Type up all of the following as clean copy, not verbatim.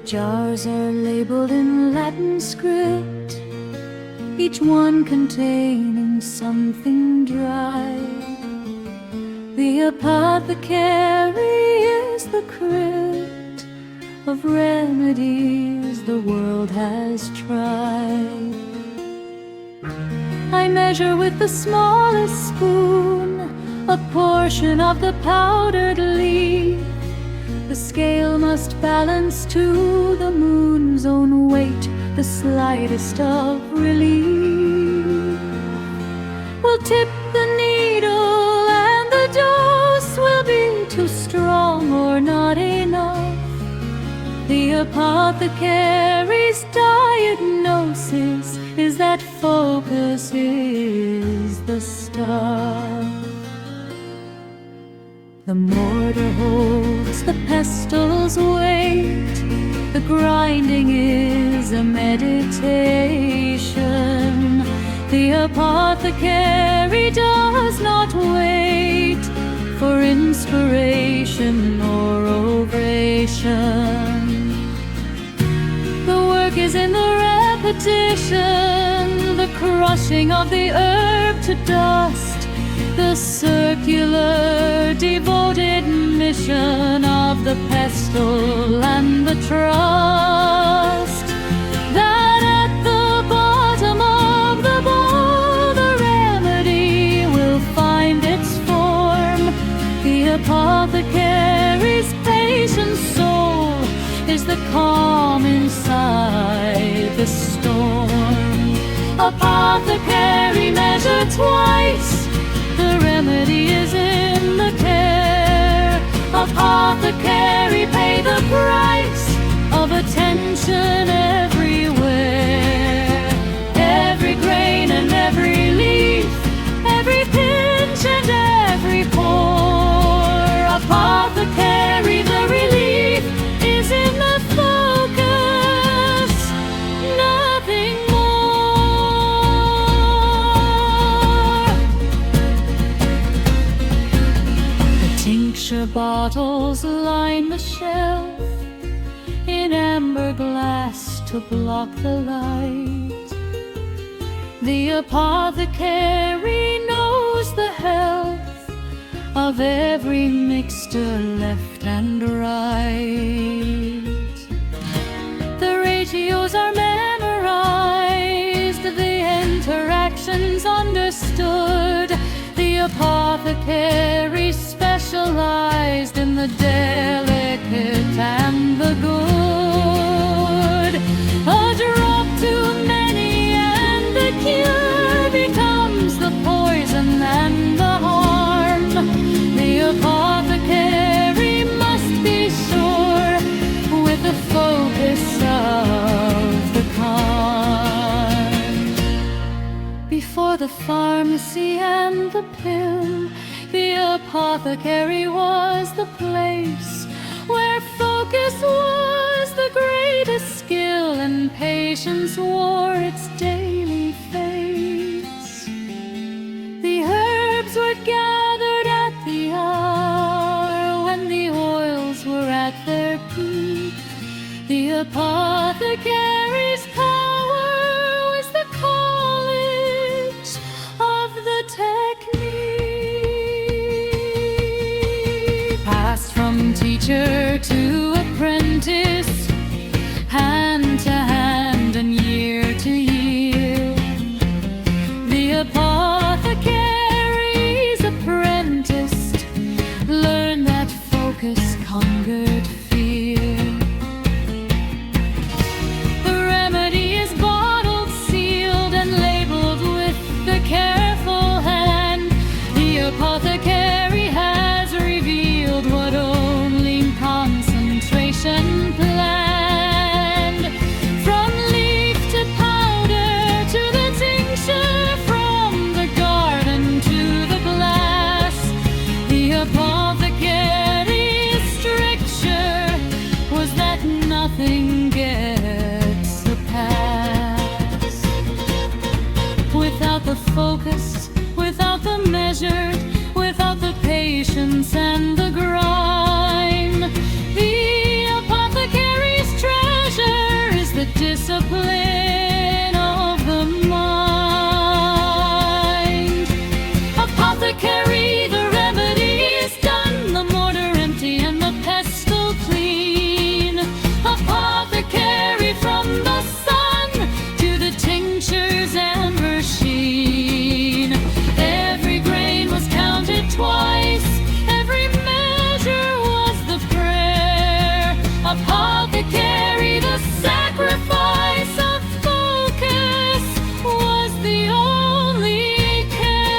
jars are labeled in Latin script, each one containing something dry. The apothecary is the crypt of remedies the world has tried. I measure with the smallest spoon a portion of the powdered leaf. The scale must balance to the moon's own weight, the slightest of relief will tip the needle, and the dose will be too strong or not enough. The apothecary's diagnosis is that focus is the stuff. The mortar holds the pestle's weight, the grinding is a meditation. The apothecary does not wait for inspiration or ovation. The work is in the repetition, the crushing of the herb to dust, the circular, devoted mission of the pestle and the trust that at the bottom of the bowl the remedy will find its form. The apothecary's patient soul is the calm inside the storm. Apothecary measure twice, the remedy is in the care. Apothecary pay the price of attention everywhere. Every grain and every leaf, every pinch and every pore. Apothecary, the relief is in the focus, nothing more. The tincture bottles line the shelf in amber glass to block the light. The apothecary knows the health of every mixture left and right. The ratios are memorized, the interactions understood. The apothecary specialized in the delicate and the good. A drop too many and the cure becomes the poison and the harm. The apothecary must be sure with the focus of the calm. Before the pharmacy and the pill, the apothecary was the place where focus was the greatest skill and patience wore its daily face. The herbs were gathered at the hour when the oils were at their peak. The apothecary's power was the college of the technique. Passed from teacher to apprentice, hand to hand and year to year. The apothecary's apprentice learned that focus conquered fear. The discipline of the mind. Apothecary, the remedy is done, the mortar empty and the pestle clean. Apothecary, from the sun to the tinctures and machine. Every grain was counted twice, every measure was the prayer. Apothecary, the sacrifice of focus was the only care.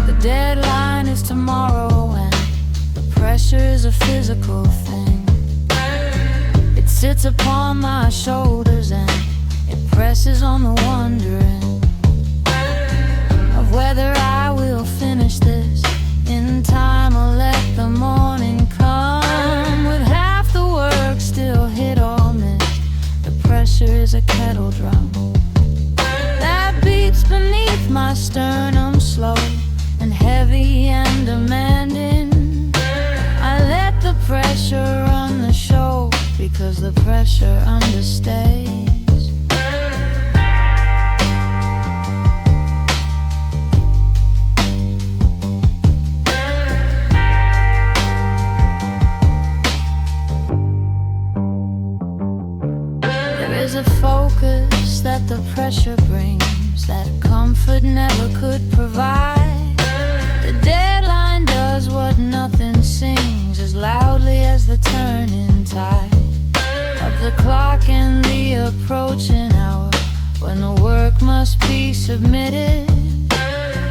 The deadline is tomorrow and the pressure is a physical thing. It sits upon my shoulders and it presses on the wondering of whether I will finish this in time or let the morning come with half the work still hit or miss. The pressure is a kettle drum that beats beneath my sternum, slow and heavy and demanding. I let the pressure run the show because the pressure understays. There is a focus that the pressure brings that comfort never could provide. The deadline does what nothing sings as loudly as the turning tide of the clock in the approaching hour when the work must be submitted.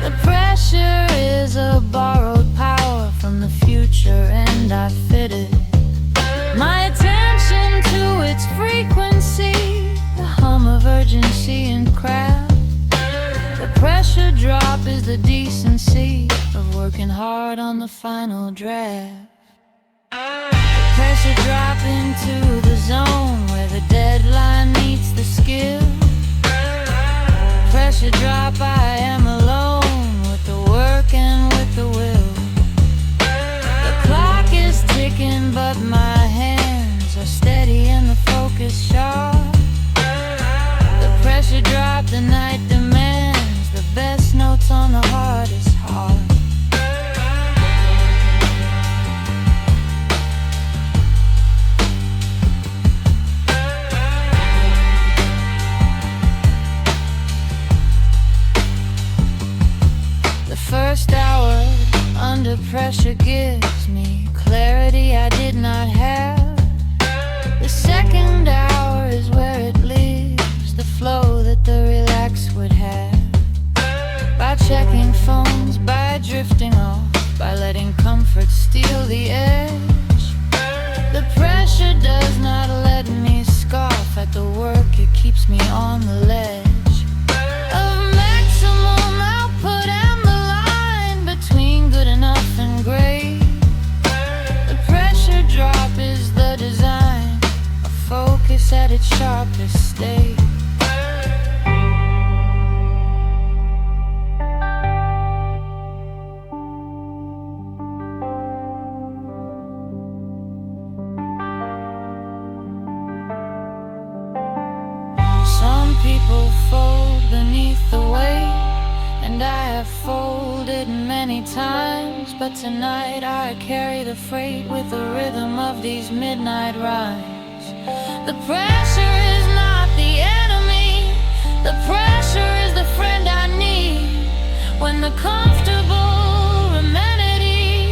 The pressure is a borrowed power from the future and I fit it my attention to its frequency, the hum of urgency and craft. The pressure drop is the decency of working hard on the final draft. The pressure drop into the zone where the deadline meets the skill. Pressure drop, I am alone with the work and with the will. The clock is ticking but my hands are steady and the focus sharp. The pressure drop, the night demands the best notes on the hardest heart. The first hour under pressure gives me clarity I did not have. The second hour is where it leaves the flow that the relaxed would have. By checking phones, by drifting off, by letting comfort steal the edge. The pressure does not let me scoff at the work, it keeps me on the ledge of maximum output and the line between good enough and great. The pressure drop is the design, a focus at its sharpest state. Some people fold beneath the weight, and I have folded many times, but tonight I carry the freight with the rhythm of these midnight rhymes. The pressure is not the enemy, the pressure is the friend I need when the comfortable amenity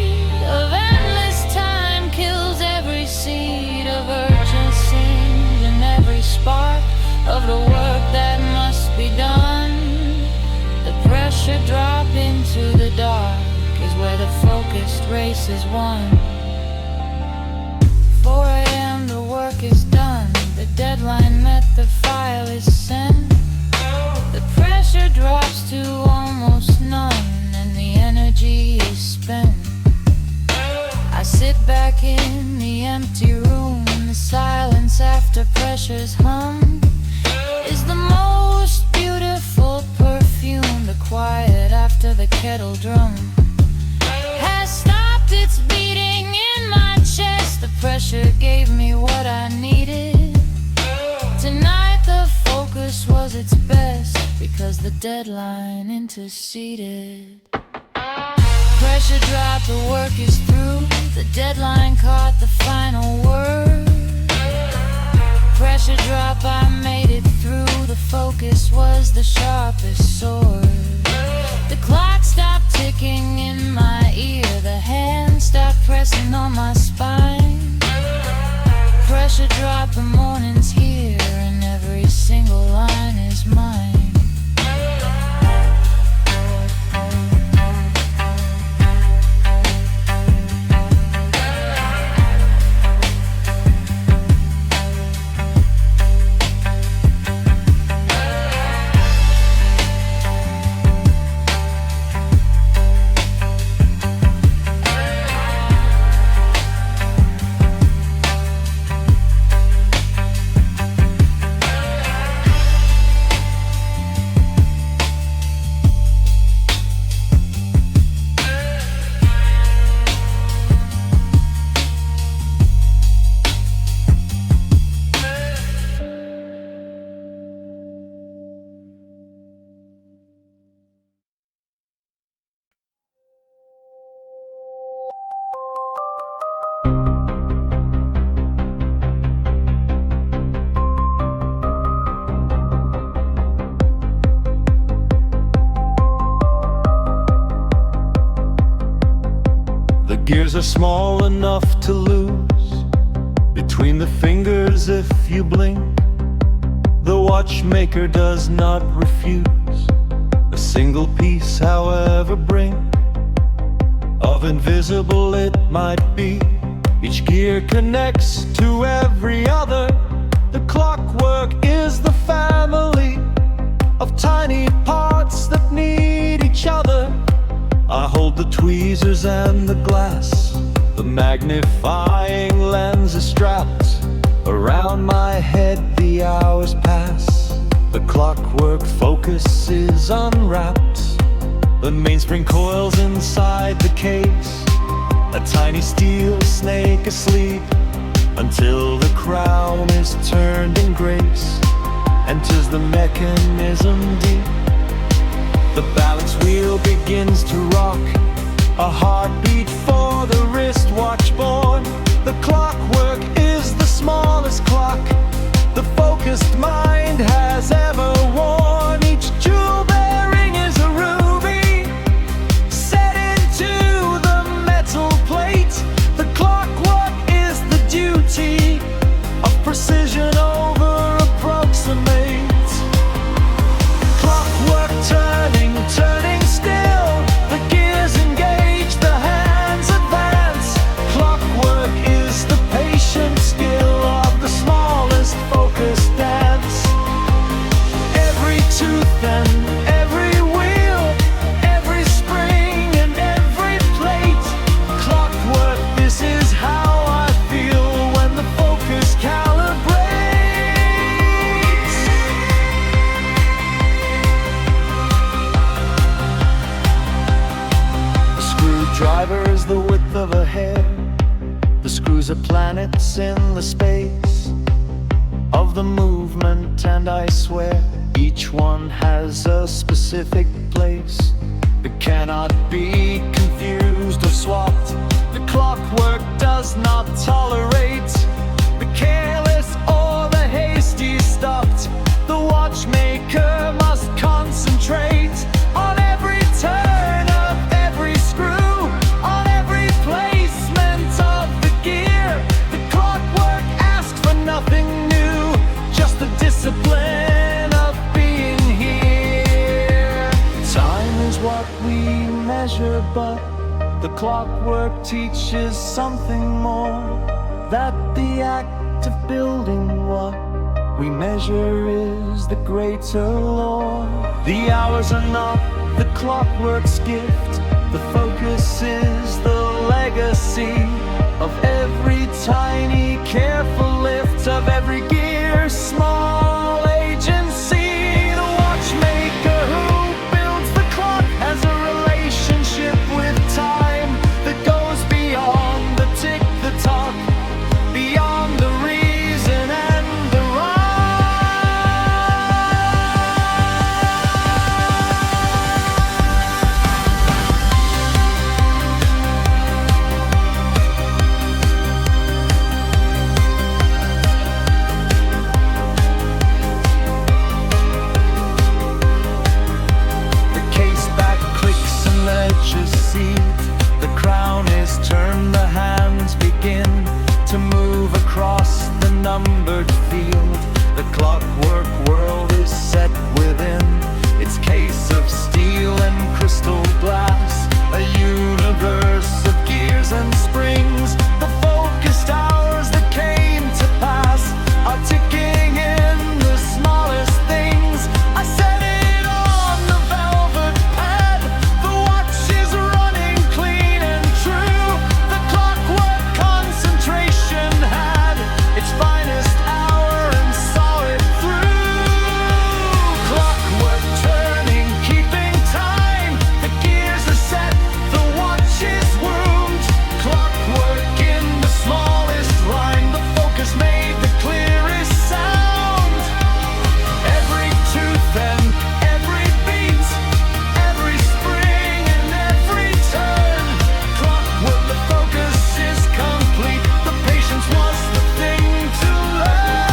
of endless time kills every seed of urgency and every spark of the work that must be done. The pressure drop into the dark is where the focused race is won. 4 a.m. the work is done, the deadline met, the file is sent. The pressure drops to almost none and the energy is spent. I sit back in the empty room, the silence after pressure's hum is the most beautiful perfume. The quiet after the kettle drum has stopped its beating in my chest. The pressure gave me what I needed. Tonight the focus was its best because the deadline interceded. Pressure drop, the work is through. The deadline caught the final word. Pressure drop, I made it through. The focus was the sharpest sword. The clock stopped ticking in my ear. The hand stopped pressing on my spine. Pressure drop, the morning's here and every single line is mine. Gears are small enough to lose between the fingers if you blink. The watchmaker does not refuse a single piece, however brink of invisible it might be. Each gear connects to every other. The clockwork is the family of tiny parts that need each other. I hold the tweezers and the glass. The magnifying lens is strapped around my head. The hours pass. The clockwork focus is unwrapped. The mainspring coils inside the case. A tiny steel snake asleep until the crown is turned in grace. Enters the mechanism deep. The balance wheel begins to rock. A heartbeat for the wristwatch born. The clockwork is the smallest clock the focused mind has ever worn. Each jewel bearing is a ruby set into the metal plate. The clockwork is the duty of precision over approximate. Clockwork turning still. The gears engage, the hands advance. Clockwork is the patient skill of the smallest focus dance. Every tooth and every wheel, every spring and every plate. Clockwork, this is how I feel when the focus calibrates. Driver is the width of a hair. The screws are planets in the space of the movement, and I swear each one has a specific place. It cannot be confused or swapped. The clockwork does not tolerate the careless or the hasty stopped. The watchmaker must concentrate on every turn of every screw, on every placement of the gear. The clockwork asks for nothing new, just the discipline measure, but the clockwork teaches something more. That the act of building what we measure is the greater law. The hours are not the clockwork's gift. The focus is the legacy of every tiny careful lift, of every gear, small agency. The watchmaker who builds the clock has a relationship with time that goes beyond the tick, the talk, beyond the reason and the the crown is turned, the hands begin to move across the numbered field. The clockwork world is set within its case of steel and crystal glass, a universe of gears and springs. The focused hours that came to pass are ticking in the smallest things. I set it on the velvet pad. The watch is running clean and true. The clockwork concentration had its finest hour and saw it through. Clockwork turning, keeping time. The gears are set, the watch is wound. Clockwork in the smallest line. The focus made the clearest sound. Every tooth and every beat, every spring and every turn. Clockwork, the focus is complete. The patience was the thing to learn.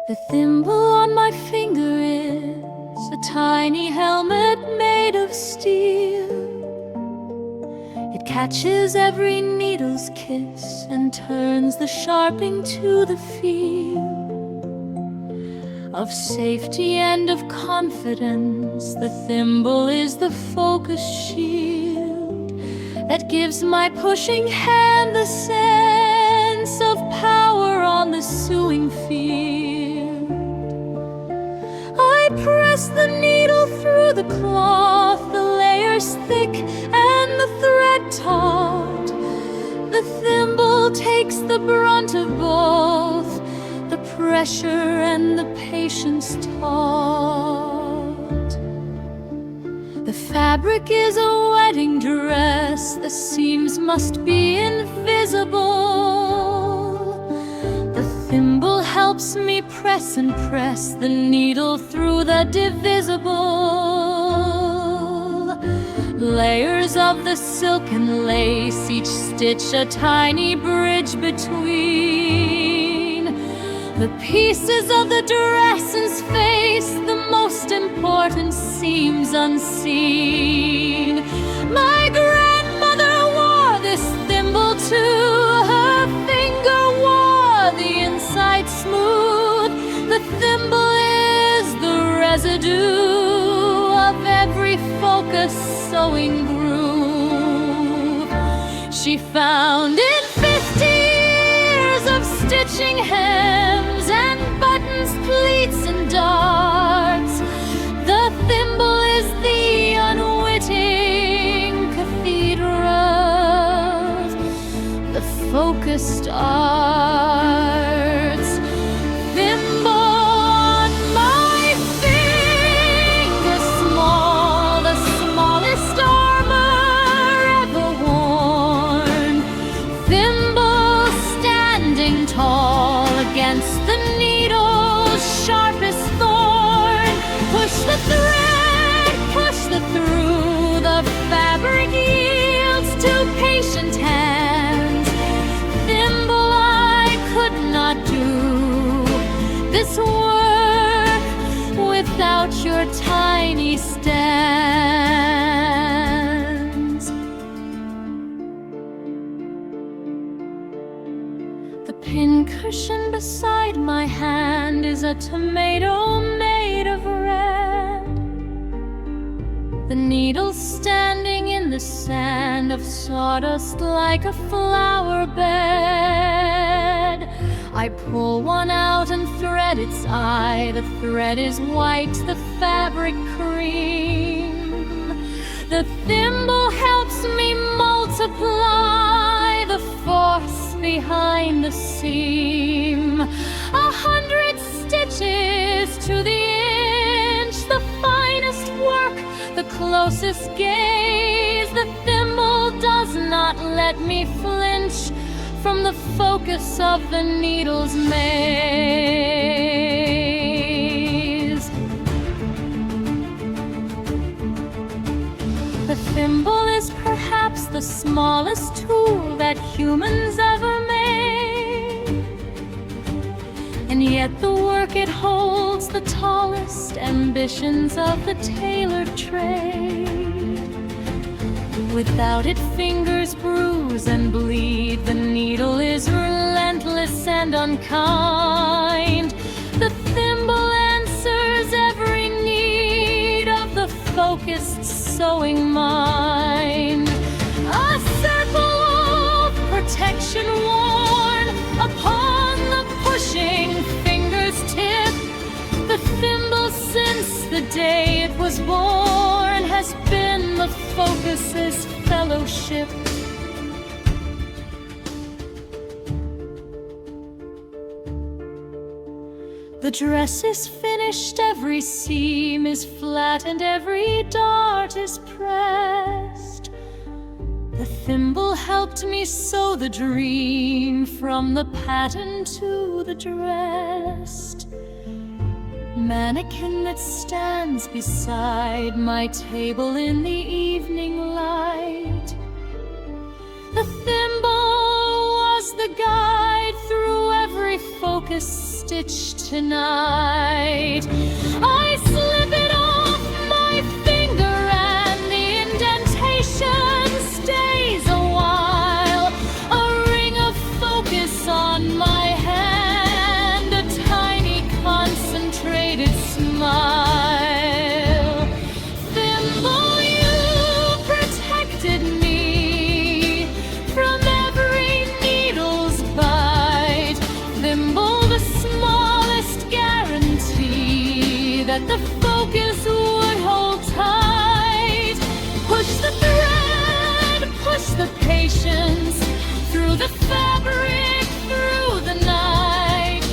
The thimble on my finger is a tiny helmet made of steel. It catches every needle's kiss and turns the sharp into the feel of safety and of confidence. The thimble is the focus shield that gives my pushing hand the sense of power on the sewing field. I press the needle through the cloth, the layers thick and the thread taut. The thimble takes the brunt of both, the pressure and the patience taught. The fabric is a wedding dress, the seams must be invisible. The thimble helps me press and press the needle through the divisible layers of the silk and lace, each stitch a tiny bridge between the pieces of the dress and space, the most important seams unseen. My grandmother residue of every focus sewing groove. She found in 50 years of stitching hems and buttons, pleats, and darts. The thimble is the unwitting cathedral, the focused arts. Thimble on my finger small, the smallest armor ever worn. Thimble standing tall against the needle's sharpest thorn. Push the thread, push the through, the fabric yields to patient hands. Thimble, I could not do this work without your tiny stands. The pincushion beside my hand is a tomato made of red. The needle standing in the sand of sawdust like a flower bed. I pull one out and thread its eye. The thread is white, the fabric cream. The thimble helps me multiply the force behind the seam. 100 stitches to the inch, the finest work, the closest gaze. The thimble does not let me flinch from the focus of the needle's maze. The thimble is perhaps the smallest tool that humans ever made, and yet the work it holds the tallest ambitions of the tailored trade. Without it, fingers bruise and bleed. The needle is relentless and unkind. The thimble answers every need of the focused sewing mind. A circle of protection worn upon the pushing finger's tip. The thimble since the day it was born has been the focus's fellowship. The dress is finished, every seam is flattened, every dart is pressed. The thimble helped me sew the dream from the pattern to the dress. Mannequin that stands beside my table in the evening light. The thimble was the guide through every focus stitch tonight. I slip it off my finger and the indentation stays a while. A ring of focus on my hand, a tiny concentrated smile. Thimble, you protected me from every needle's bite. Thimble, the smallest guarantee that the focus would hold tight. Push the thread, push the patience through the fabric, through the night.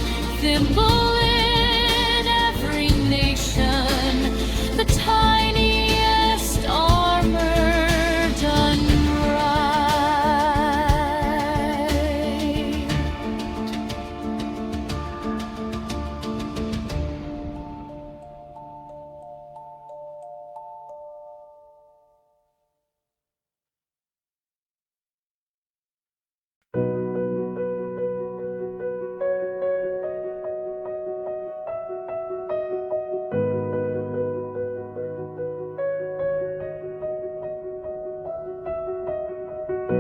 Thimble in every nation, the tiniest armor done right.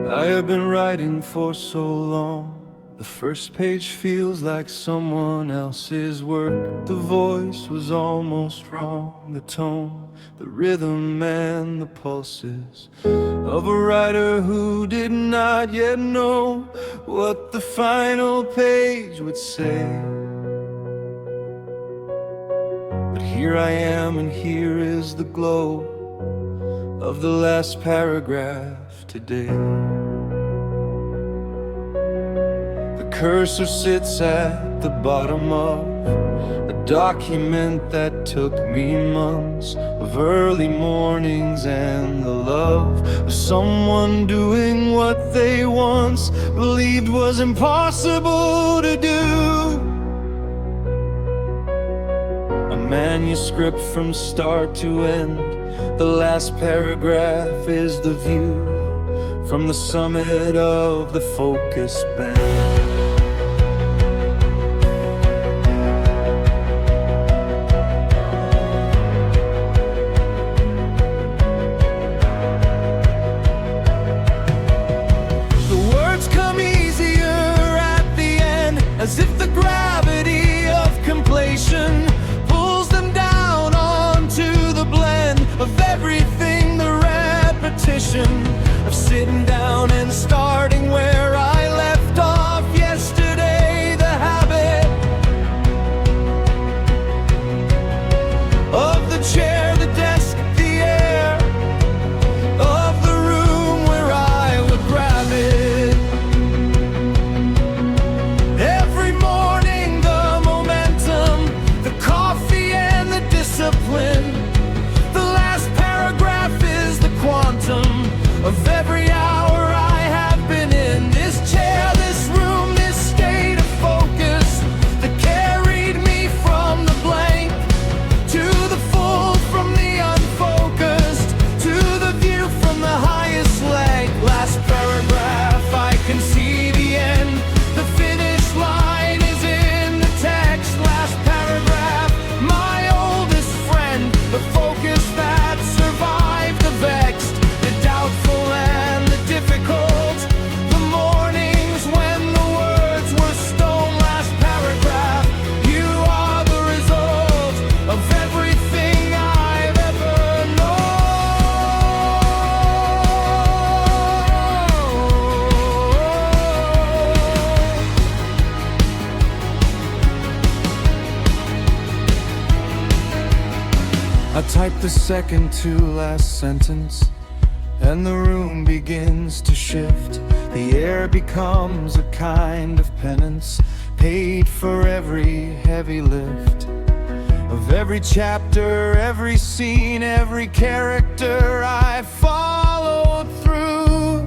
I have been writing for so long, The first page feels like someone else's work. The voice was almost wrong, the tone, the rhythm and the pulses of a writer who did not yet know what the final page would say. But here I am, and here is the glow of the last paragraph today. The cursor sits at the bottom of a document that took me months of early mornings and the love of someone doing what they once believed was impossible to do. A manuscript from start to end. The last paragraph is the view from the summit of the focus band. As if the gravity of completion pulls them down onto the blend of everything, the repetition of sitting down and starting where I left off yesterday. The habit of the chair, the desk, the air of the room where I would grab it. The last paragraph is the quantum of every hour I have been in this chair, this room, this state of focus that carried me from the blank to the full, from the unfocused to the view from the highest leg. Last paragraph, I can see the end. The finish line is in the text. Last paragraph, my oldest friend, the focus that survived the vexed, the doubtful and the difficult, the mornings when the words were stone. Last paragraph, you are the result of everything I've ever I type the second to last sentence, and the room begins to shift. The air becomes a kind of penance, paid for every heavy lift of every chapter, every scene, every character I followed through.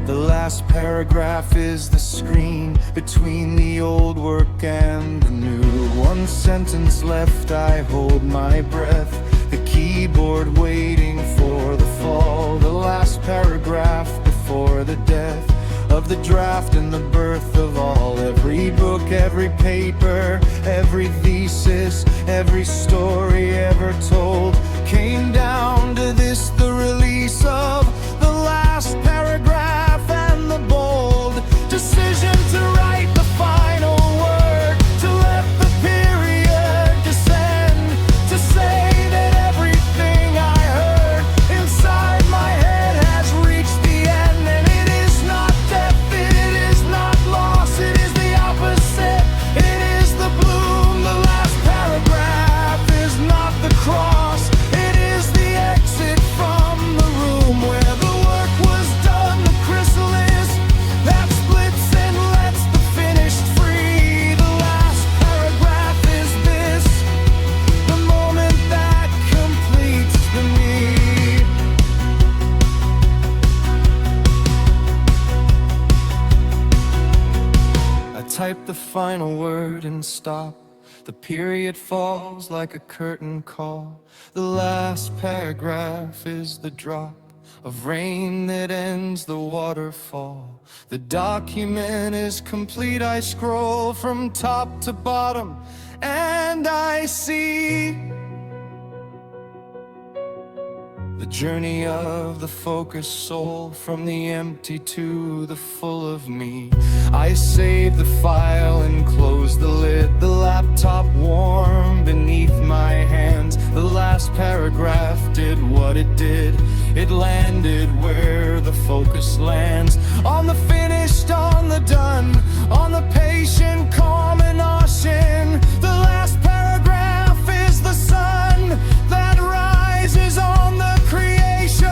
The last paragraph is the screen between the old work and the new. One sentence left, I hold my breath, the keyboard waiting for the fall. The last paragraph before the death of the draft and the birth of all. Every book, every paper, every thesis, every story ever told came down to this, the release of the last paragraph and the bold decision to write the final word, to let the period descend, to say that everything I heard inside my head has reached the end. And it is not death, it is not loss, it is the opposite, it is the bloom. The last paragraph is not the cross, it is the exit from the room where the work was done. The chrysalis that splits and lets the finished free. The last paragraph is this, the moment that completes the me. I type the final word and stop. The period falls like a curtain call. The last paragraph is the drop of rain that ends the waterfall. The document is complete. I scroll from top to bottom and I see the The journey of the focused soul, from the empty to the full of me. I saved the file and closed the lid, the laptop warm beneath my hands. The last paragraph did what it did. It landed where the focus lands. On the finished, on the done, on the patient, calm and ocean. The last paragraph is the sun that rises on the creation.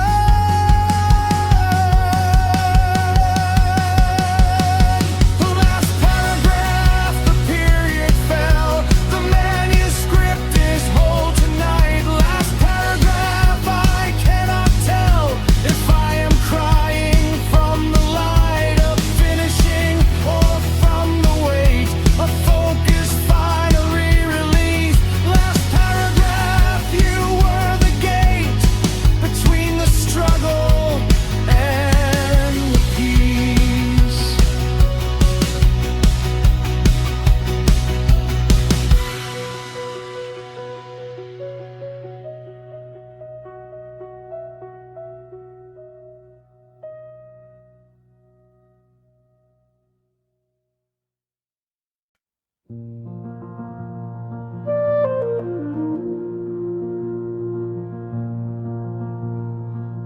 The last paragraph, the period fell. The manuscript is whole tonight. Last paragraph, I cannot tell if I am crying from the light of finishing or from the weight of focus finally released. Last paragraph, you were the gate between the struggle and the peace.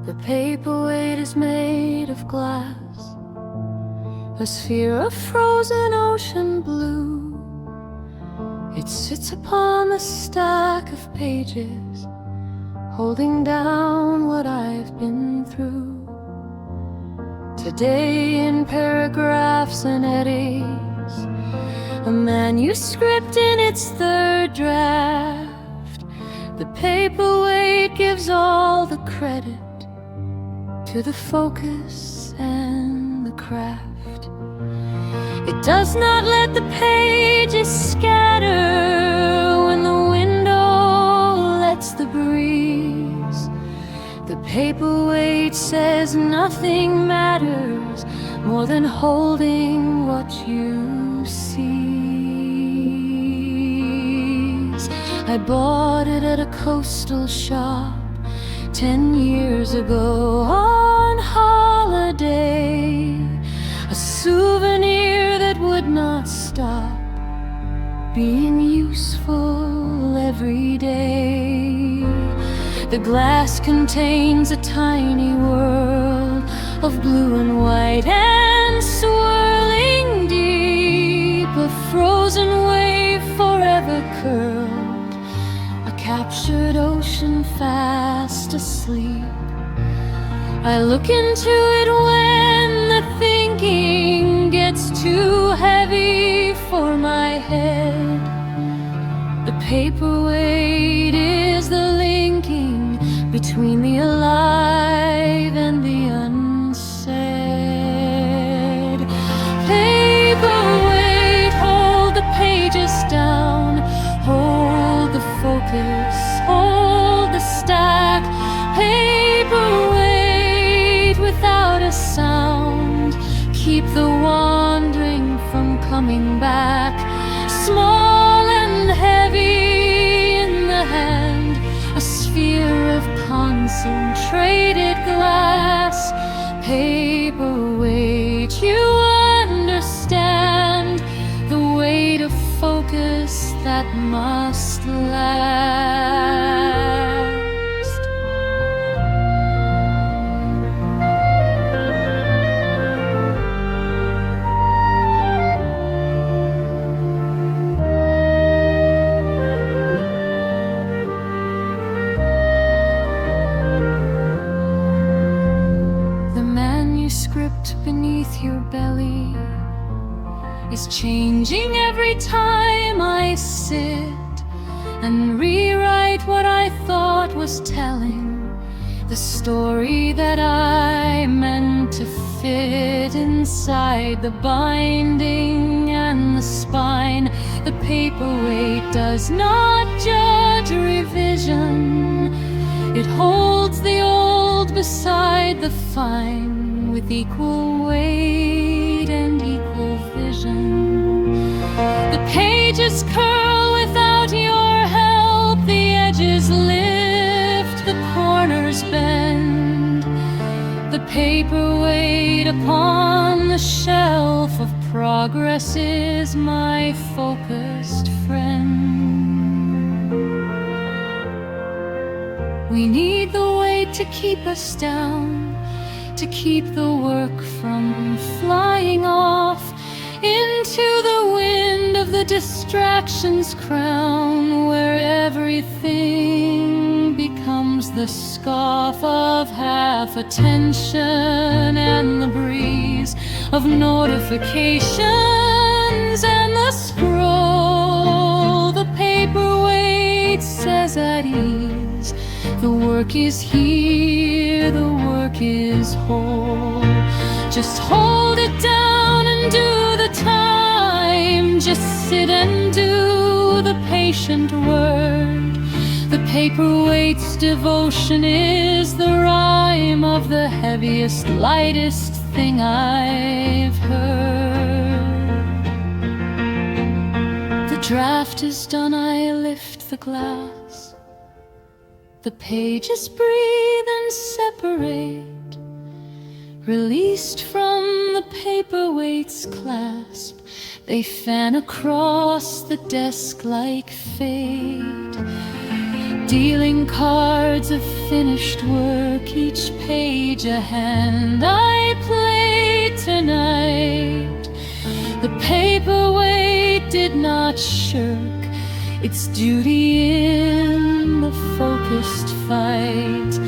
The paperweight is made of glass, a sphere of frozen ocean blue. It sits upon the stack of pages, holding down what I've been through. Today in paragraphs and eddies, a manuscript in its third draft. The paperweight gives all the credit to the focus and the craft. It does not let the pages scatter when the window lets the breeze. The paperweight says nothing matters more than holding what you seize. I bought it at a coastal shop 10 years ago on holiday, a souvenir that would not stop being useful every day. The glass contains a tiny world of blue and white and swirling deep, a frozen wave forever curled, a captured ocean fast asleep. I look into it when the thinking gets too heavy for my head. The paperweight is the linking between the alive and the unsaid. Paperweight, hold the pages down, hold the focus, hold the stack. Paperweight without a sound, keep the wandering from coming back. Small and heavy in the hand, a sphere of concentrated glass. Paperweight, you understand the weight of focus that must last. Beneath your belly is changing every time I sit and rewrite what I thought was telling, the story that I meant to fit inside the binding and the spine. The paperweight does not judge revision, it holds the old beside the fine with equal weight and equal vision. The pages curl without your help, the edges lift, the corners bend. paperweight upon the shelf of progress is my focused friend. We need the weight to keep us down, to keep the work from flying off into the wind of the distraction's crown, where everything becomes the scoff of half attention and the breeze of notifications and the scroll. The paperweight says at ease, the work is here, the work is whole. Just hold it down and do the time. Just sit and do the patient word. The paperweight's devotion is the rhyme of the heaviest, lightest thing I've heard. The draft is done, I lift the glass. The pages breathe and separate, released from the paperweight's clasp. They fan across the desk like fate, dealing cards of finished work, each page a hand I play tonight. The paperweight did not shirk its duty in the focused fight.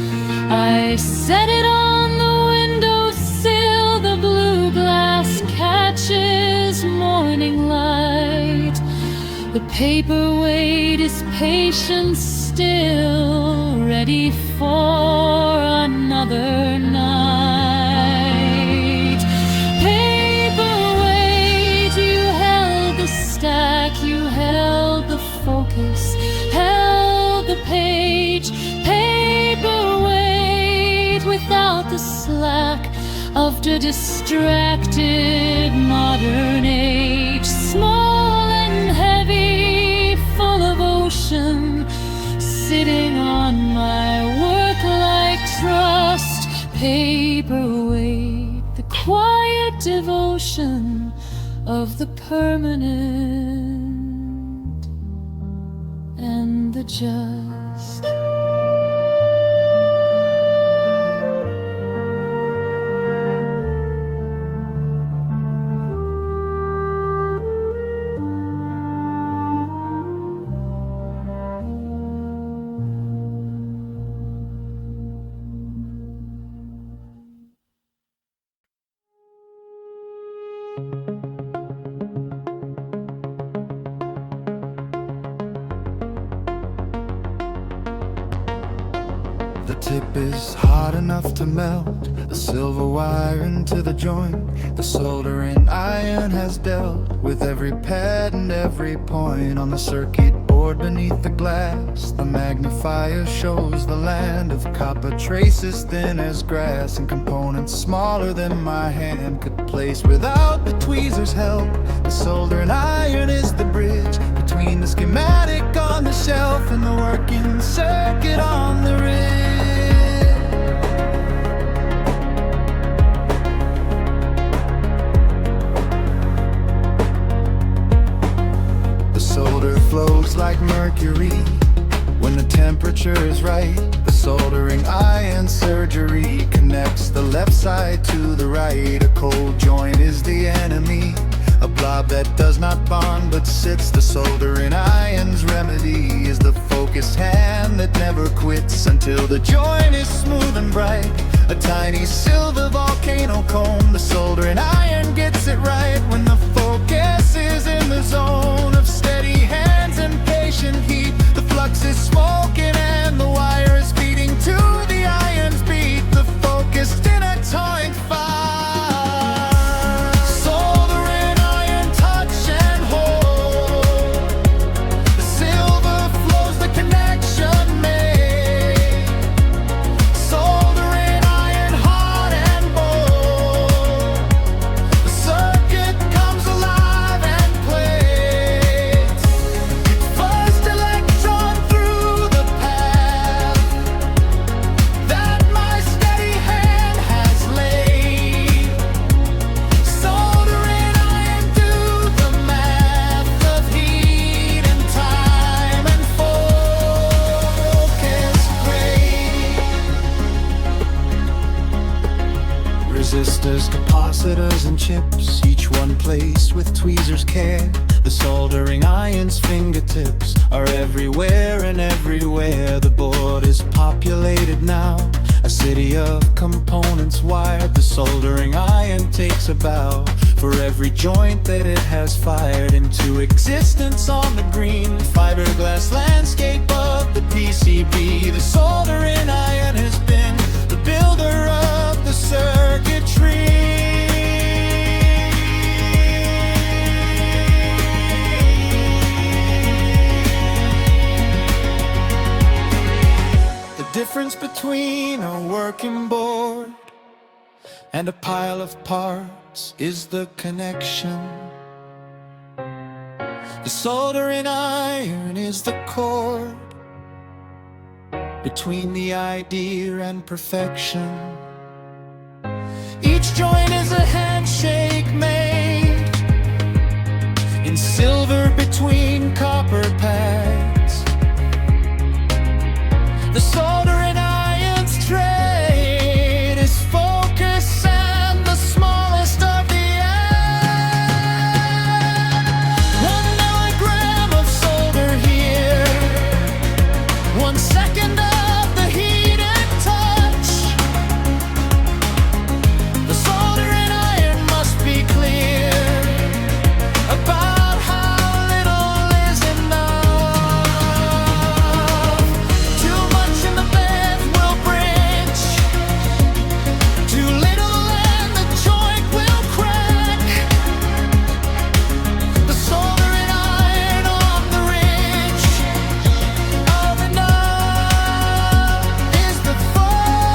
I set it on the windowsill, the blue glass catches morning light. The paperweight is patient still, ready for another night. Paperweight, you held the stack, you held the focus, held the page. Paperweight, without the slack of the distracted modern age. Small and heavy, full of ocean, sitting on my work like trust. Paperweight, the quiet devotion of the permanent and the just. The tip is hot enough to melt the silver wire into the joint. The soldering iron has dealt with every pad and every point on the circuit board beneath the glass. The magnifier shows the land of copper, traces thin as grass, and components smaller than my hand could place without the tweezer's help. The soldering iron is the bridge between the schematic on the shelf and the working circuit on the ridge. Solder flows like mercury when the temperature is right. The soldering iron surgery connects the left side to the right. A cold joint is the enemy, a blob that does not bond but sits. The soldering iron's remedy is the focused hand that never quits until the joint is smooth and bright. A tiny silver volcano comb. The soldering iron gets it right when the focus is in the zone of steady hands and patient heat. The flux is smoking and the wire is beating to the iron's beat. The focused in atomic fire. Soldering iron, touch and hold. The silver flows, the connection made. Soldering iron, hot and bold. The circuit comes alive and plays. capacitors and chips, each one placed with tweezers care. The soldering iron's fingertips are everywhere and everywhere. The board is populated now, a city of components wired. The soldering iron takes a bow for every joint that it has fired into existence on the green fiberglass landscape of the PCB. The soldering iron has been the builder of the circuitry. The difference between a working board and a pile of parts is the connection. The soldering iron is the cord between the idea and perfection. Each joint is a handshake made in silver between copper pads. The soldering iron's trade is focus and the smallest of the ends. 1 milligram of solder here, 1 second of the heat and touch. The soldering iron must be clear about how little is enough. Too much in the bed will branch, too little and the joint will crack. The soldering iron on the ridge of enough is the focused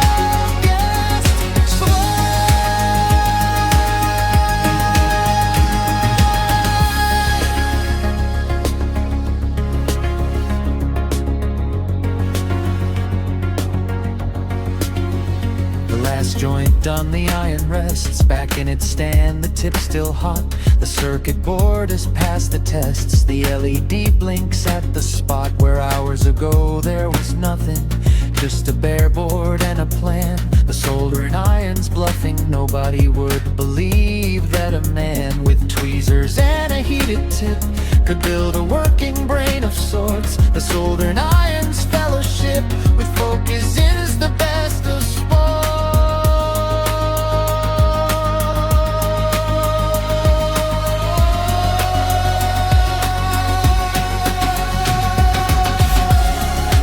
The last joint done, the iron rests back in its stand, the tip still hot. The circuit board has passed the tests. The LED blinks at the spot where hours ago there was nothing, just a bare board and a plan. The soldering iron's bluffing, nobody would believe that a man with tweezers and a heated tip could build a working brain of sorts. The soldering iron's fellowship with focus is the best of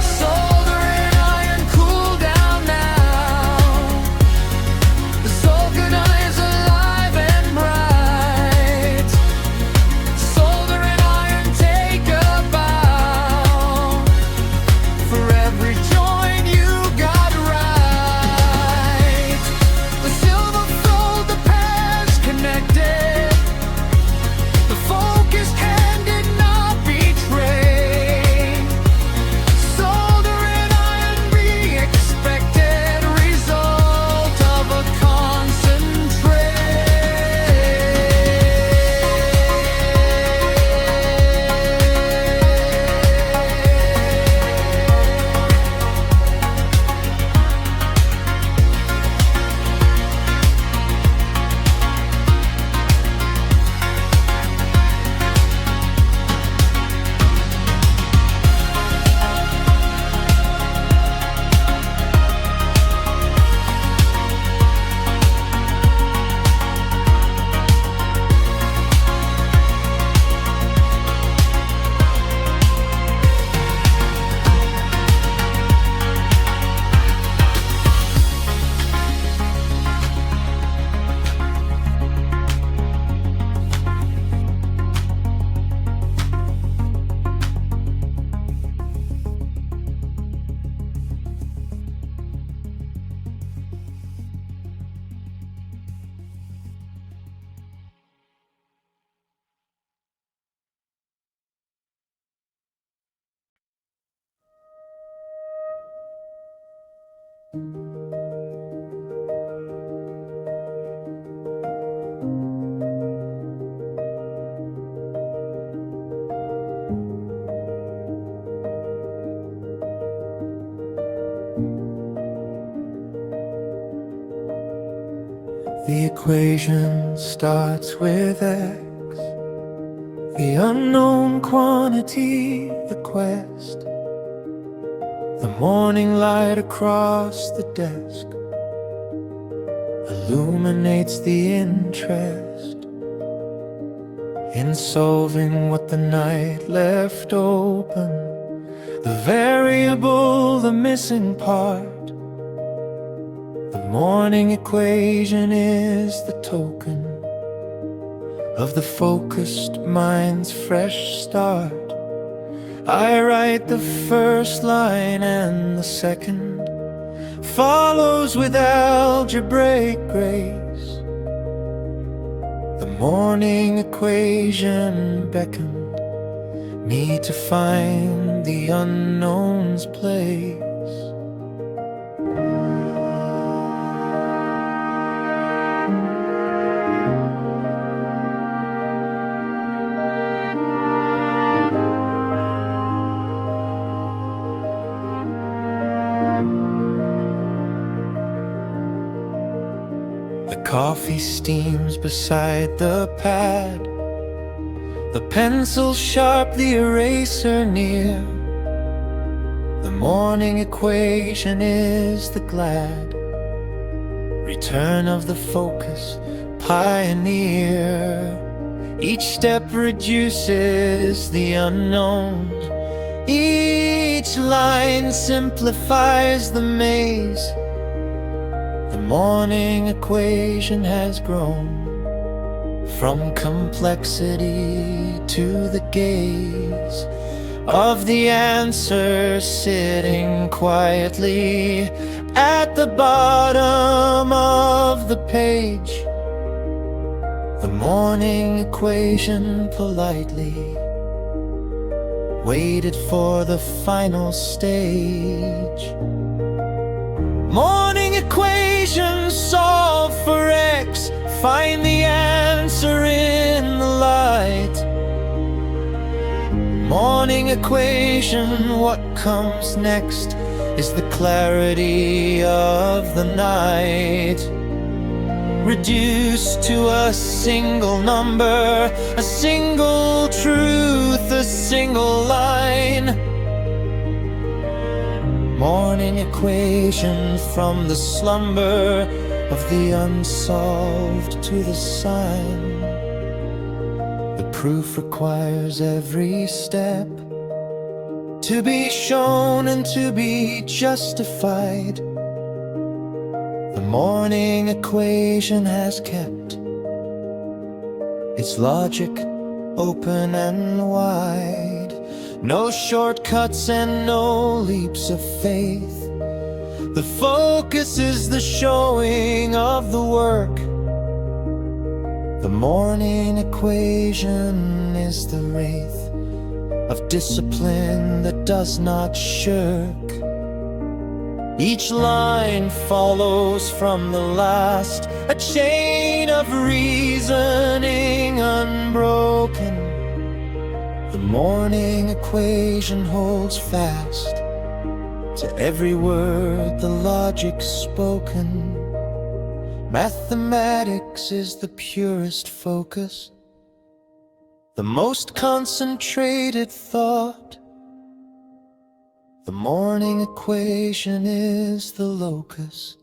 soldering iron, cool down now. The soldering iron's alive and bright. Soldering iron, take a bow for every joint you got right. The silver fold, the pairs connected. The focused hand did not betray. Soldering iron, be expected result of a The equation starts with X, the unknown quantity, the quest. The morning light across the desk illuminates the interest in solving what the night left open. The variable, the missing part. The morning equation is the token of the focused mind's fresh start. I write the first line and the second follows with algebraic grace. The morning equation beckoned me to find the unknown's place. The coffee steams beside the pad, the pencil sharp, the eraser near. The morning equation is the glad return of the focus pioneer. Each step reduces the unknown, each line simplifies the maze. The morning equation has grown from complexity to the gaze of the answer sitting quietly at the bottom of the page. The morning equation politely waited for the final stage. Morning equation, solve for X, find the answer in the light. Morning equation, what comes next is the clarity of the night. Reduced to a single number, a single truth, a single line. Morning equation, from the slumber of the unsolved to the sign. The proof requires every step to be shown and to be justified. The morning equation has kept its logic open and wide. No shortcuts and no leaps of faith. The focus is the showing of the work. The morning equation is the wraith of discipline that does not shirk. Each line follows from the last, a chain of reasoning unbroken. The morning equation holds fast to every word, the logic spoken. Mathematics is the purest focus, the most concentrated thought. The morning equation is the locus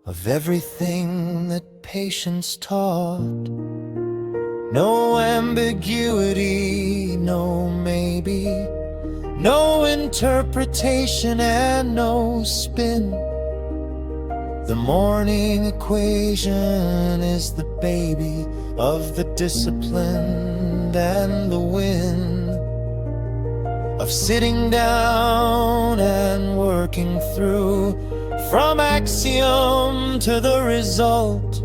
of everything that patience taught. No ambiguity, no maybe, no interpretation and no spin. The morning equation is the baby of the disciplined and the win, of sitting down and working through from axiom to the result.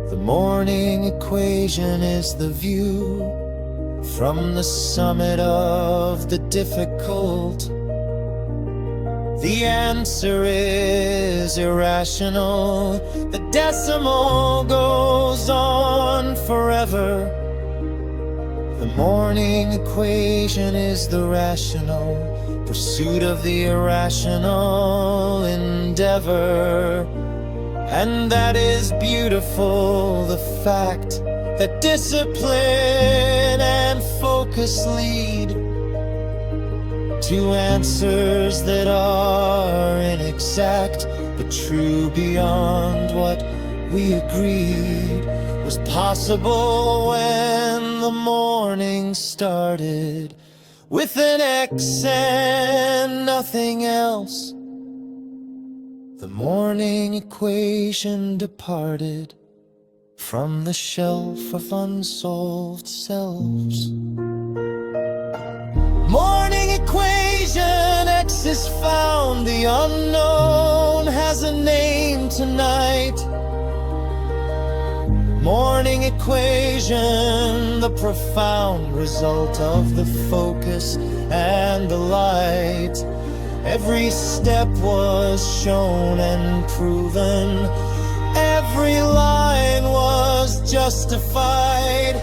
The morning equation is the view from the summit of the difficult. The answer is irrational. The decimal goes on forever. The morning equation is the rational pursuit of the irrational endeavor. And that is beautiful, the fact that discipline and focus lead to answers that are inexact, but true beyond what we agreed was possible when the morning started. With an X and nothing else, the morning equation departed from the shelf of unsolved selves. Morning equation, X is found, the unknown has a name tonight. Morning equation, the profound result of the focus and the light. Every step was shown and proven, every line was justified.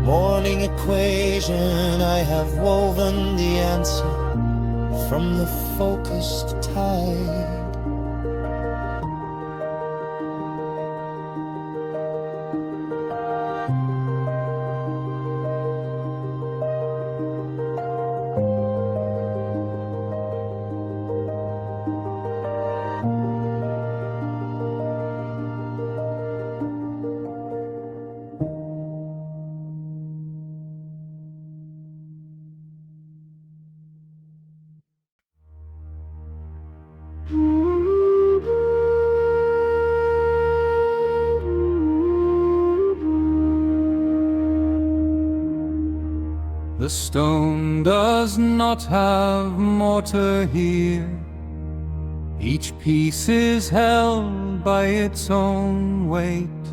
Morning equation, I have woven the answer from the focused tide. The stone does not have mortar here. Each piece is held by its own weight,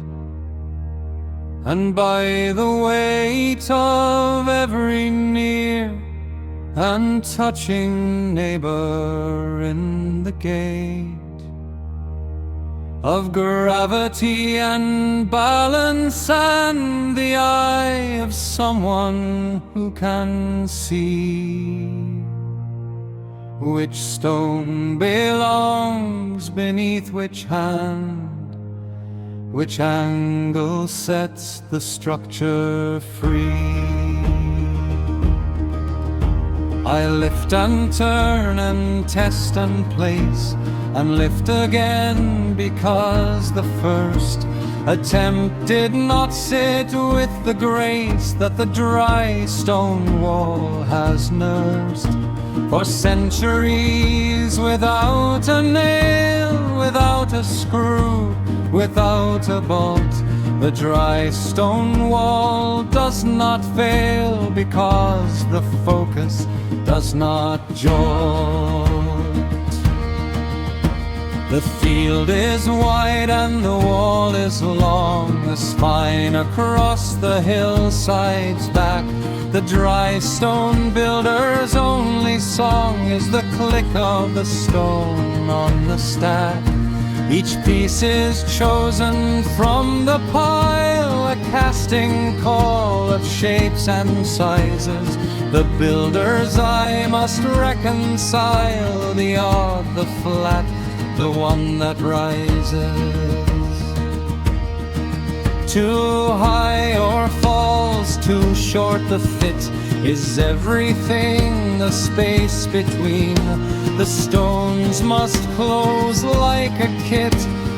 and by the weight of every near and touching neighbor in the gate of gravity and balance and the eye of someone who can see which stone belongs beneath which hand, which angle sets the structure free. I lift and turn and test and place and lift again, because the first attempt did not sit with the grace that the dry stone wall has nursed for centuries, without a nail, without a screw, without a bolt. The dry stone wall does not fail because the focus does not jolt. The field is wide and the wall is long, the spine across the hillside's back. The dry stone builder's only song is the click of the stone on the stack. Each piece is chosen from the pile, a casting call of shapes and sizes. The builder's eye must reconcile the odd, the flat, the one that rises. Too high or falls too short, the fit is everything. The space between the stones must close like a kit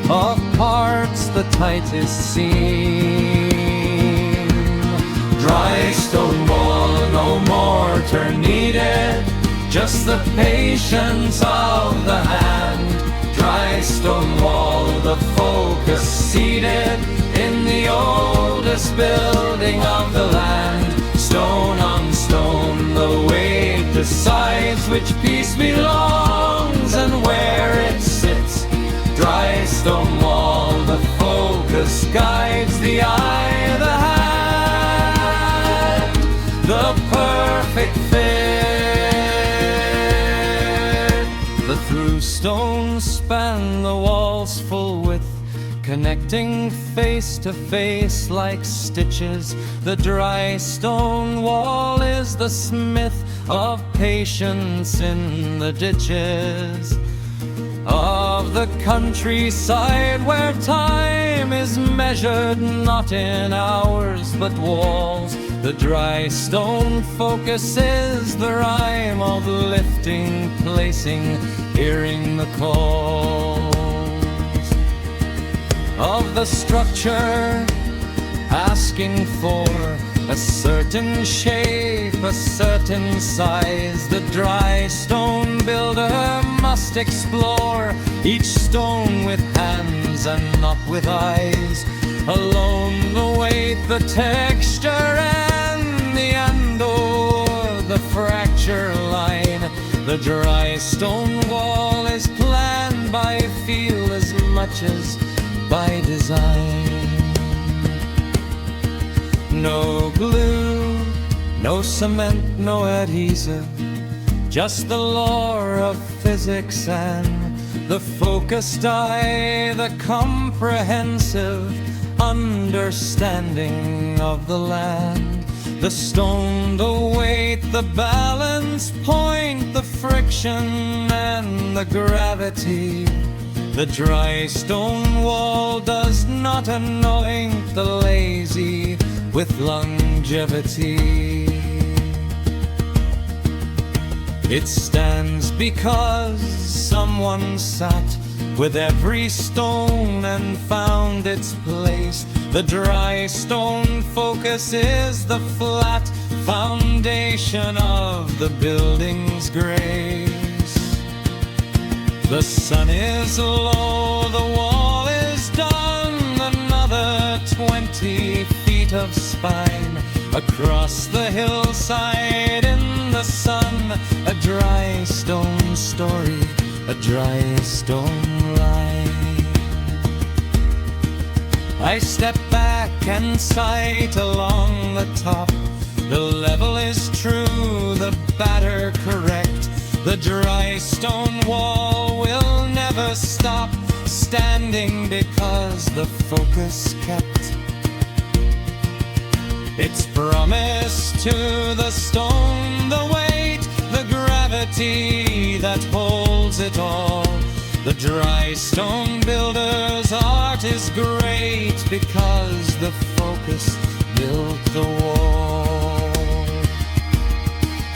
of parts, the tightest seam. Dry stone wall, no mortar needed, just the patience of the hand. Dry stone wall, the focus seated in the oldest building of the land. Stone on stone, the weight decides which piece belongs and where it sits. Dry stone wall, the focus guides the eye of the hand. The perfect fit. The through stones span the wall's full width, connecting face to face like stitches. The dry stone wall is the smith of patience in the ditches of of the countryside, where time is measured not in hours but walls. The dry stone focuses the rhyme of lifting, placing, hearing the calls of the structure, asking for a certain shape, a certain size. The dry stone builder must explore each stone with hands and not with eyes. Alone the weight, the texture and the andor, the fracture line. The dry stone wall is planned by feel as much as by design. No glue, no cement, no adhesive, just the lore of physics and the focused eye, the comprehensive understanding of the land. The stone, the weight, the balance point, the friction and the gravity. The dry stone wall does not anoint the lazy with longevity. It stands because someone sat with every stone and found its place. The dry stone focus is the flat foundation of the building's grace. The sun is low, the wall is done, another 20 feet of spine. Across the hillside in the sun, a dry stone story, a dry stone line. I step back and sight along the top. The level is true, the batter correct. The dry stone wall will never stop standing because the focus kept its promise to the stone, the weight, the gravity that holds it all. The dry stone builder's art is great because the focus built the wall.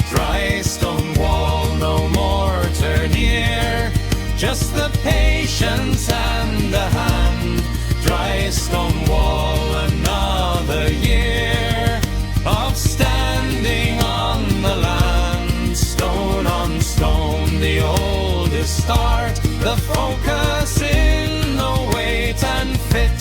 Dry stone wall, no more turnier, just the patience and the hand. Dry stone wall, another year of standing on the land. Stone on stone, the oldest art, the focus in the weight and fit.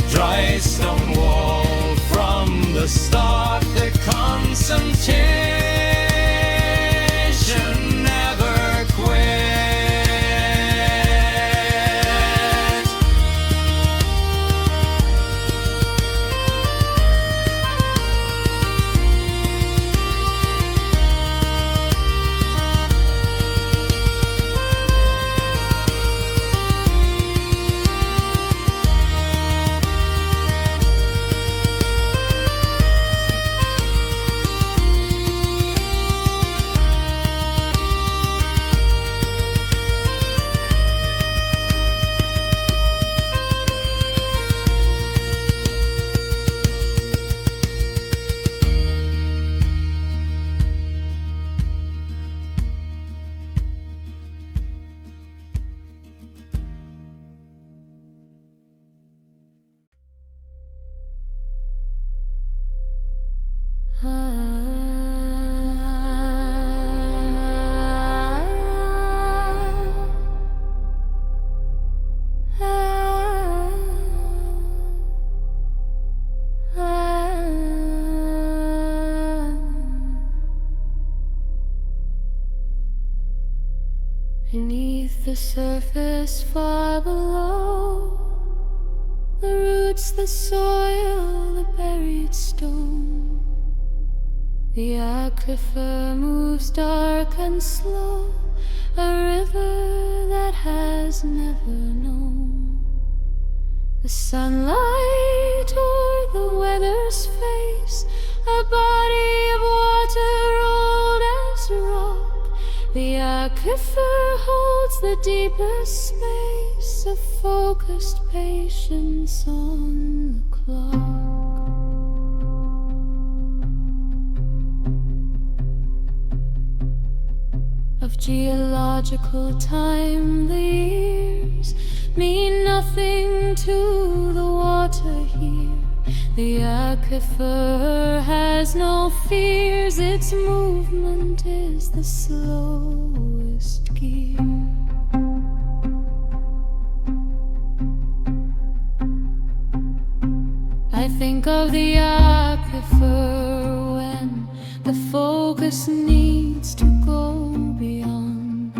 Dry stone wall from the start, the concentration never quit. Beneath the surface far below, the roots, the soil, the buried stone. The aquifer moves dark and slow, a river that has never known the sunlight or the weather's face, a body of water old as rock. The aquifer aquifer holds the deepest space of focused patience on the clock. Of geological time, the years mean nothing to the water here. The aquifer has no fears, its movement is the slowest gear. I think of the aquifer when the focus needs to go beyond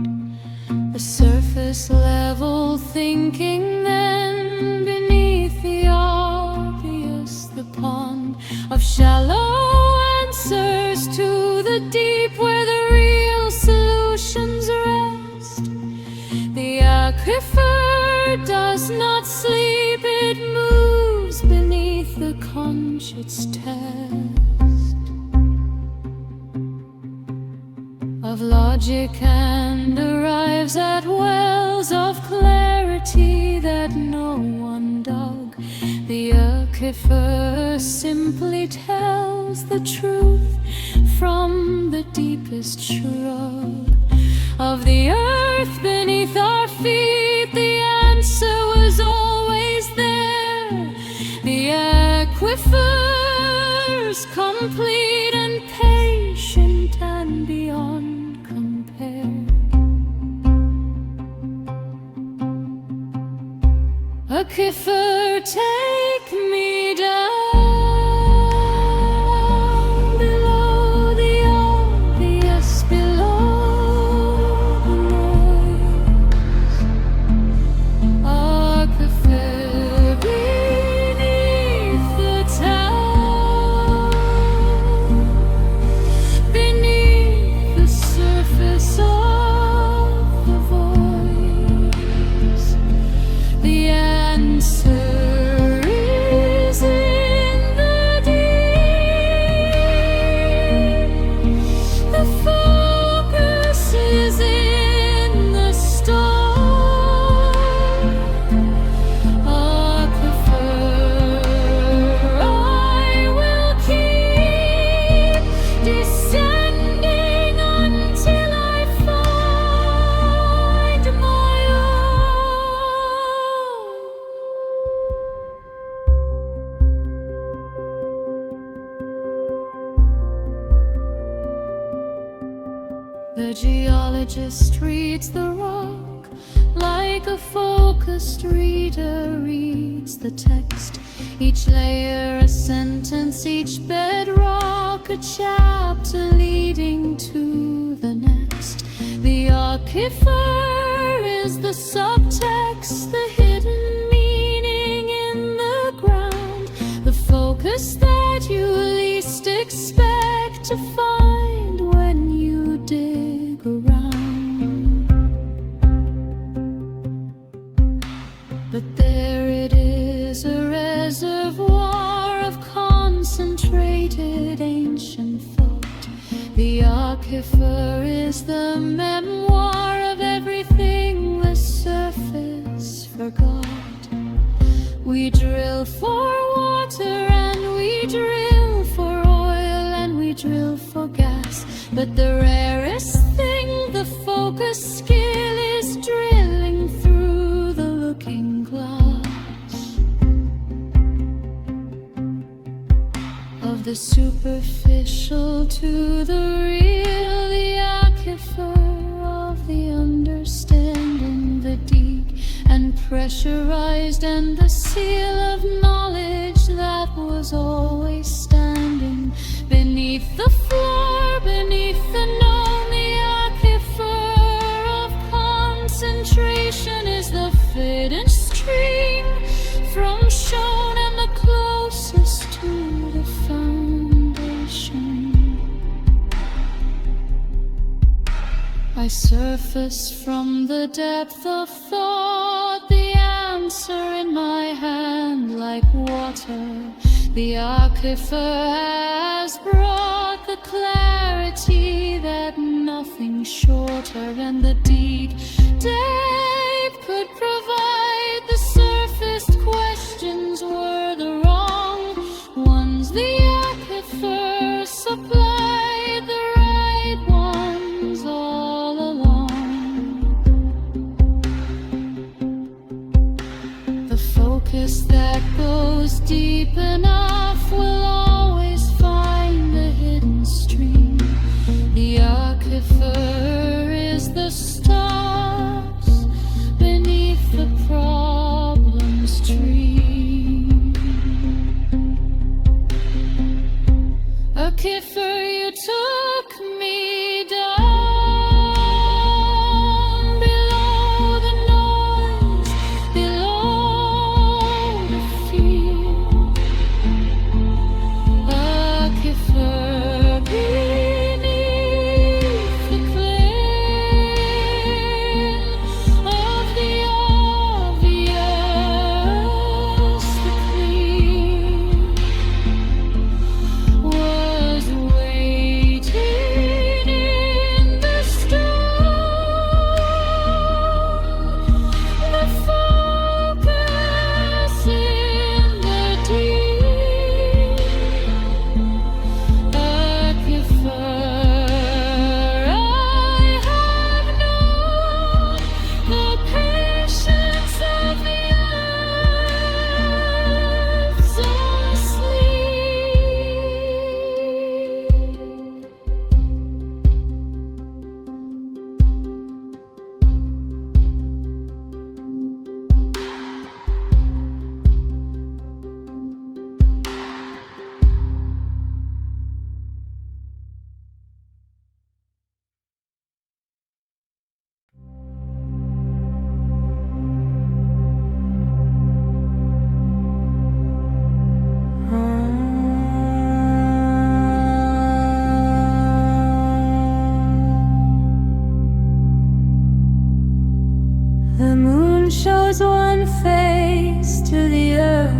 the surface level thinking, then beneath the obvious, the pond of shallow answers to the deep where the real solutions rest. The aquifer does not sleep, it moves beneath the conscious test of logic and arrives at wells of clarity that no one dug. The aquifer simply tells the truth from the deepest shrub of the earth beneath our feet. The answer was always there. The aquifer's complete and patient and beyond compare. Aquifer, take me down below the obvious, below the noise. Aquifer, beneath the town, beneath the surface of the voice. The answer is in the deep. The focus is in the star. Aquifer, I will keep descending until I find my own. The geologist reads the rock like a focused reader reads the text. Each layer a sentence, each bedrock a chapter leading to the next. The aquifer is the subtext, the hidden meaning in the ground, the focus that you least expect to find when you dig around. But there it is, a reservoir of concentrated ancient thought. The aquifer is the memoir of everything the surface forgot. We drill for water and we drill for oil and we drill for gas, but the rarest thing, the focus skill, is drilling through the looking glass of the superficial to the real. The aquifer of the understanding, the deep and pressurized, and the seal of knowledge that was always standing beneath the floor, beneath the known. The aquifer of concentration is the faded stream from shown and the closest to the foundation. I surface from the depth of thought, the answer in my hand like water. The aquifer has brought the clarity that nothing nothing shorter, and the deed tape could provide the surfaced questions were the wrong ones. The aquifer supplied the right ones all along. The focus that goes deep enough will always find the hidden stream. The aquifer is the stars beneath the problem's tree. Aquifer, you took me down below the noise, below the fear. Aquifer, beneath the clear of the obvious, the clear was waiting in the storm. The focus in the deep. Aquifer, I have known the patience of the earth's asleep. The moon shows one face to the earth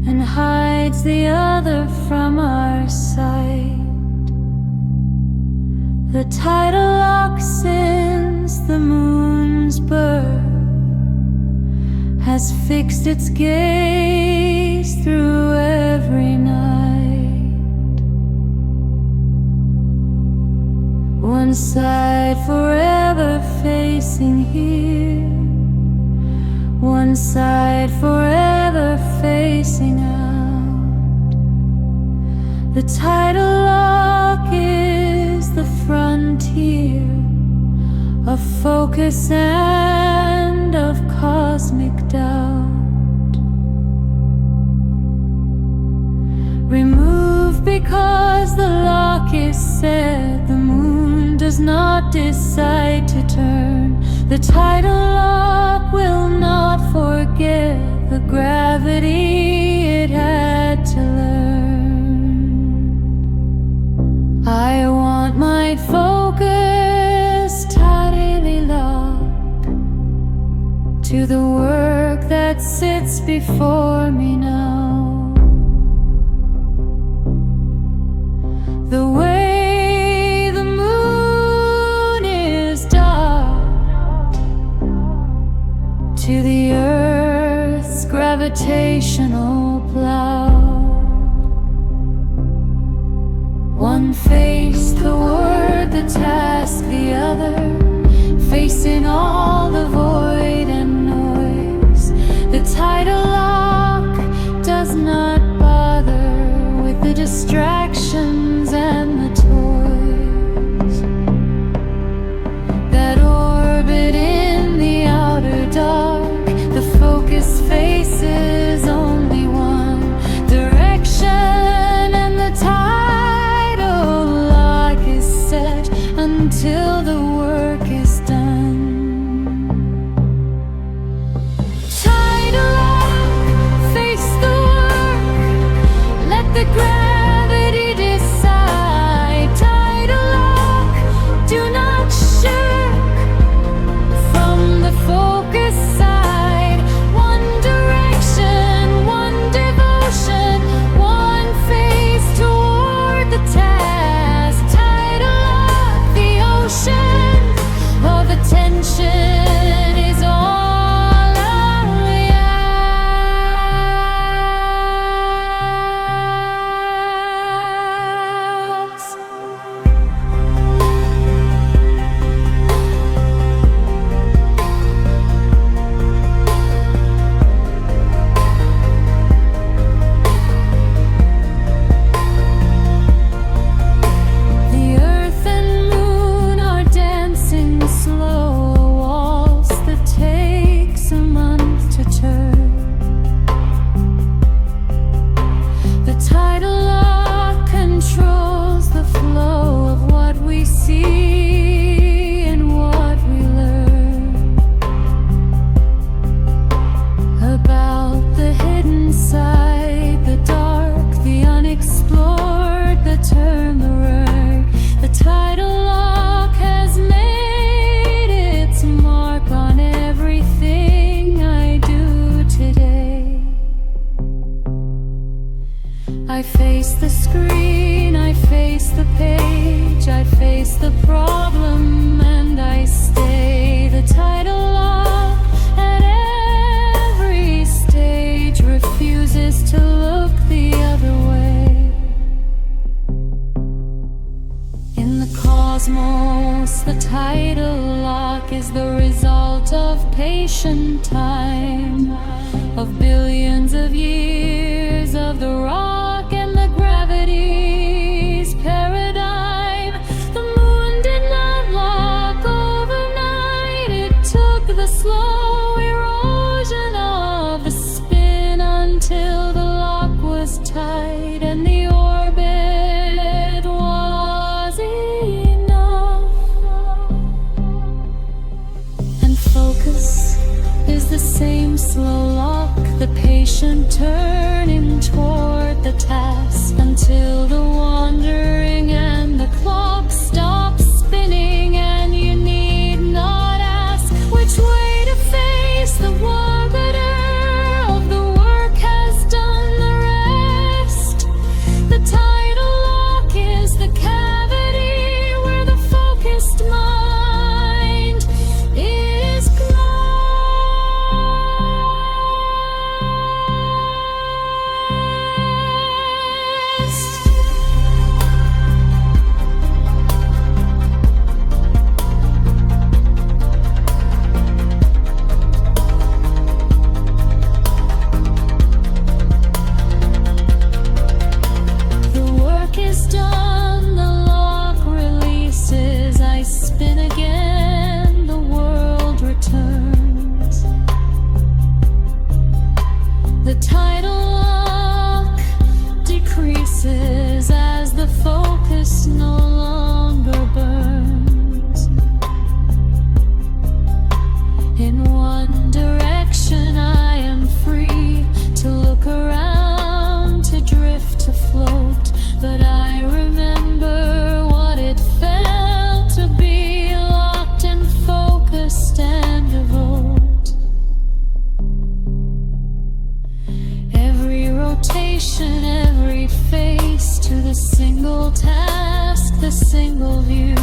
and hides the other from our sight. The tidal lock since the moon's birth has fixed its gaze through every night. One side forever facing here, one side forever facing out. The tidal lock is the frontier of focus and of cosmic doubt. Removed because the lock is set, the moon does not decide to turn. The tidal lock will not forget the gravity it had to learn. I want my focus tightly locked to the work that sits before me now. The way the moon is dark to the earth's gravitational plow. One faced the word, the task, the other facing all the void and noise. The tidal lock does not bother with the distractions and the toys that orbit in the outer dark. The focus faces only one direction, and the tidal lock is set until the work is done. Tidal lock, face the work, let the gravity decide. turn the rug. The title lock has made its mark on everything I do today. I face the screen, I face the page, I face the problem, and I stay. The title lock at every stage refuses to look the other way. In the cosmos, the title lock is the result of patient time, of billions of years of the rock and the gravity's paradigm. The moon did not lock overnight. It took the slow erosion of the spin until the lock was tight and the orbit was enough. And focus is the same slow lock, the patient turning toward the task until the wandering and the clock stops spinning, and you need not ask which way to face. The arbiter of the work has done the rest. The title lock is the cavity where the focused mind is closed. The work is done, the lock releases, I spin again, the world returns. The title lock decreases as the focus no longer burns. In one direction I am free to look around, to drift, to float, but I remember what it felt to be locked and focused and devote. Every rotation, every face to the single task, the single view.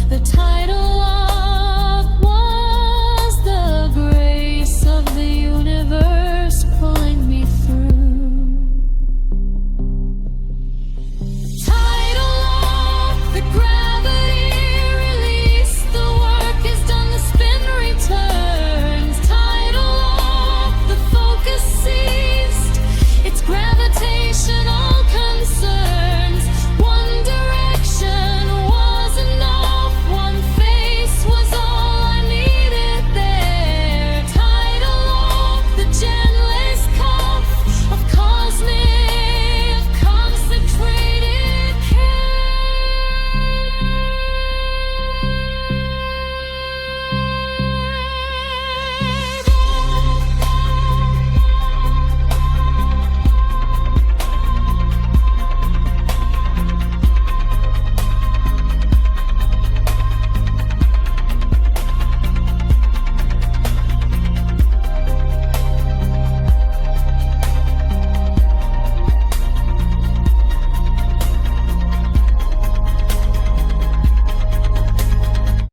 The title lock was the grace of the universe.